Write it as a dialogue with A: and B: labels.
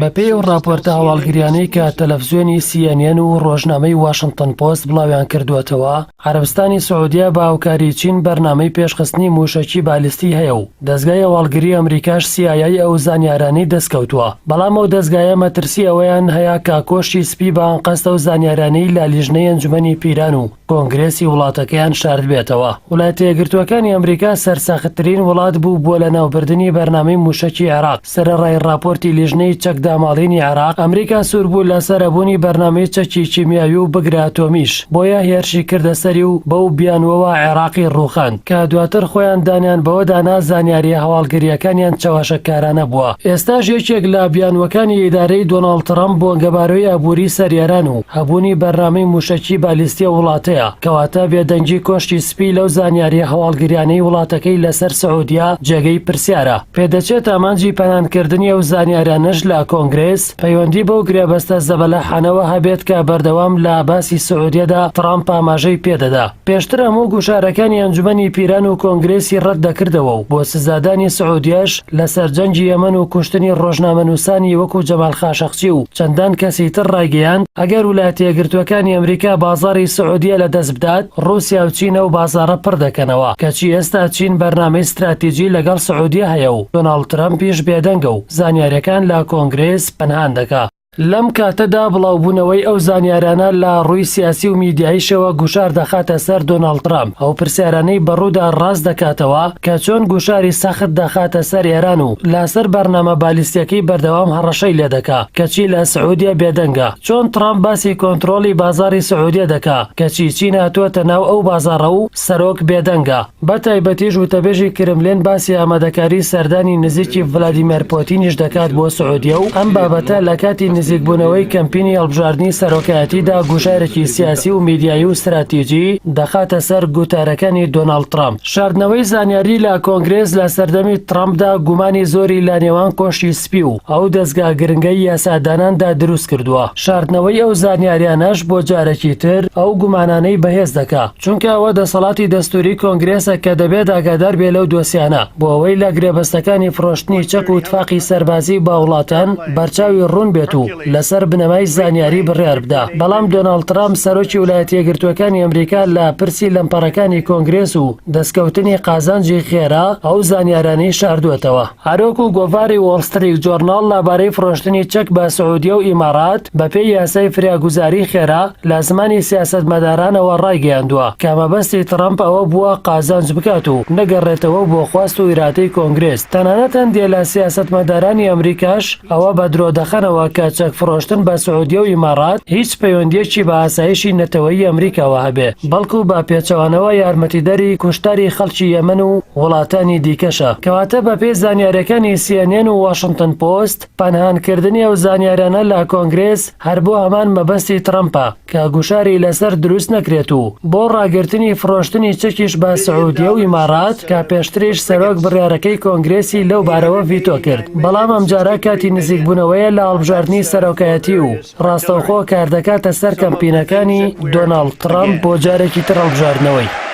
A: بەپێی ئەو راپۆرتە هەواڵگریانەی کە تەلەڤیزیۆنی CNN و ڕۆژنامەی واشنگتن پۆست بڵاویان کردووەتەوە، عەرەبستانی سەعودیە بە هاوکاری چین بەرنامەی پێشخستنی موشەکی بالیستی هەیە و دەزگای هەواڵگری ئەمریکاش CIA ئەو زانیارانەی دەستکەوتووە. بەڵام ئەو دەزگایە مەترسی ئەوەیان هەیە کە کۆشتی سپی بە ئەنقەستە و زانیارانەی لە لیژنەی ئەنجومەنی پیران و کۆنگرێسی وڵاتەکەیان شارد بێتەوە. وڵاتە یەکگرتووەکانی ئەمریکا سەرسەختترین وڵات بوو بۆ لە ناوبردنی بەرنامەی موشەکی عێراق. سەرەڕای راپۆرتی لیژنەی چەک داماڵینی عێراق، ئەمریکا سوور بوو لە سەرەبوونی بەرنامەی چەکی کیمیاوی و بگرە ئەتۆمیش، بۆیە هێرشی کردە سەری و بەو بیانوەوە عێراقی ڕووخاند کە دواتر خۆیان دانیان بەوەدانا زانیاری هەواڵگریەکانیان چاوەشەکارانە بووە. ئێستاش یەکێک لە بیانوەکانی ئیدارەی دۆناڵد ترەمپ بۆ گەبارەوەی ئابووری سەریێران و هەبوونی بەرنامەی موشەکی بالیستی وڵاتەیە، کەواتە بێدەنگی کۆشتی سپی لەو زانیاری هەواڵگریانەی وڵاتەکەی لەسەر سەعودیا جێگەی پرسیارە. پێدەچێت ئامانجی پەنانکردنی ئەو زانیارانەش لە کۆنگرێس پەیوەندی بەو گرێبەستە زەبەلەحانەوە هەبێت کە بەردەوام لە باسی سەعودیەدا ترامپ ئاماژەی پێدەدا. پێشتر هەموو گوشارەکانی ئەنجومەنی پیران و کۆنگرێسی ڕەت دەکردەوە و بۆ سزادانی سەعودیەش لەسەر جەنگی یەمەن و کوشتنی ڕۆژنامەنووسانی وەکو جەمال خاشەقچی و چەندان کەسی تر ڕایگەیاند ئەگەر ویلایەتە یەکگرتووەکانی ئەمریکا بازاڕی سەعودیە لەدەست بدات، ڕووسیا و چینە و بازاڕە پڕ دەکەنەوە، کەچی ئێستا چین بەرنامەی استراتیجی لەگەڵ سەعودیە هەیە و دۆناڵد ترەمپیش بێدەنگە و زانیاریەکان لە کۆنگرێس پەنهان دەکات. لەم کاتەدا بڵاوبوونەوەی ئەو زانیارانە لە ڕووی سیاسی و میدیاییشەوە گوشار دەخاتە سەر دۆناڵد ترامپ. ئەو پرسیارانەی بەڕوودا ڕاست دەکاتەوە کە چۆن گوشاری سەخت دەخاتە سەر ئێران و لەسەر بەرنامە بالیستیەکەی بەردەوام هەڕەشەی لێ دەکات کەچی لە سەعودیە بێدەنگە. چۆن ترامپ باسی کۆنتڕۆڵی بازاڕی سەعودیە دەکات کەچی چین هاتووەتە ناو ئەو بازاڕە و سەرۆک بێدەنگە. بەتایبەتیش وتەبێژی کرملین باسی ئامادەکاری سەردانی نزیکی ڤلادیمیر پۆتینیش دەکات بۆ سەعودیە و ئەم بابەتە لە کاتی نزیکبوونەوەی کەمپینی هەڵبژاردننی سەرۆکایەتیدا گوشارێکی سیاسی و میدیایی و استراتیجی دەخاتە سەر گوتارەکانی دۆناڵد ترامپ. شاردنەوەی زانیاری لە کۆنگرێس لە سەردەمی ترامپدا گومانی زۆری لە نێوان کۆشتی سپی و ئەو دەستگا گرنگەی یاساداناندا دروست کردووە. شاردنەوەی ئەو زانیاریانەش بۆ جارێکی تر ئەو گومانانەی بەهێز دەکات، چونکە ئەوە دەسەڵاتی دەستوری کۆنگرێسە کە دەبێت ئاگادار بێ لەو دۆسیانە بۆ ئەوەی لە گرێبەستەکانی فرۆشتنی چەک و تفاقی سەربازی با وڵاتان بەرچاوی ڕوون بێت و لەسەر بنەمای زانیاری بڕیار بدا. بەڵام دۆناڵد ترامپ سەرۆکی ویلایەتە یەکگرتووەکانی ئەمریکا لە پرسی لەمپەڕەکانی کۆنگرێس و دەستکەوتنی قازانجی خێرا ئەو زانیارانەی شاردووەتەوە. هەروەکو گۆڤاری وۆڵ ستریت جۆرناڵ لەبارەی فرۆشتنی چەک بە سەعودیە و ئیمارات بەپێی یاسای فراگوزاری خێرا لە زمانی سیاسەتمەدارانەوە ڕایگەیاندووە کە مەبەستی ترامپ ئەوە بووە قازانج بکات و نەگەڕێتەوە بۆ خواست و ئیرادەی کۆنگرێس. تەنانەت هەندێ لە سیاسەتمەدارانی ئەمریکاش ئەوە بە درۆ دەخەنەوە کە چەک فرۆشتن بە سەعودیە و ئیمارات هیچ پەیوەندیەکی بە ئاسایشی نەتەوەیی ئەمریکاوە هەبێ، بەڵکو بە پێچەوانەوە یارمەتیدەری کوشتاری خەڵکی یەمەن و وڵاتانی دیکەشە. کەواتە بەپێی زانیاریەکانی CNN و واشنگتن پۆست، پەنهانکردنی ئەو زانیارانە لە کۆنگرێس هەر بۆ هەمان مەبەستی ترەمپە کە گوشاری لەسەر دروست نەکرێت و بۆ ڕاگررتنی فرۆشتنی چەکیش بە سەعودیە و ئیمارات کە پێشتریش سەرۆک بڕیارەکەی کۆنگرێسی لەو بارەوە ڤیتۆ کرد. بەڵام ئەمجارە کاتی نزیکبوونەوەیە لە هەڵبژاردننی سەرۆکایەتی و ڕاستەوخۆ کار دەکاتە سەر کەمپینەکانی دۆناڵد ترامپ بۆ جارێکی تر هەڵبژاردنەوەی.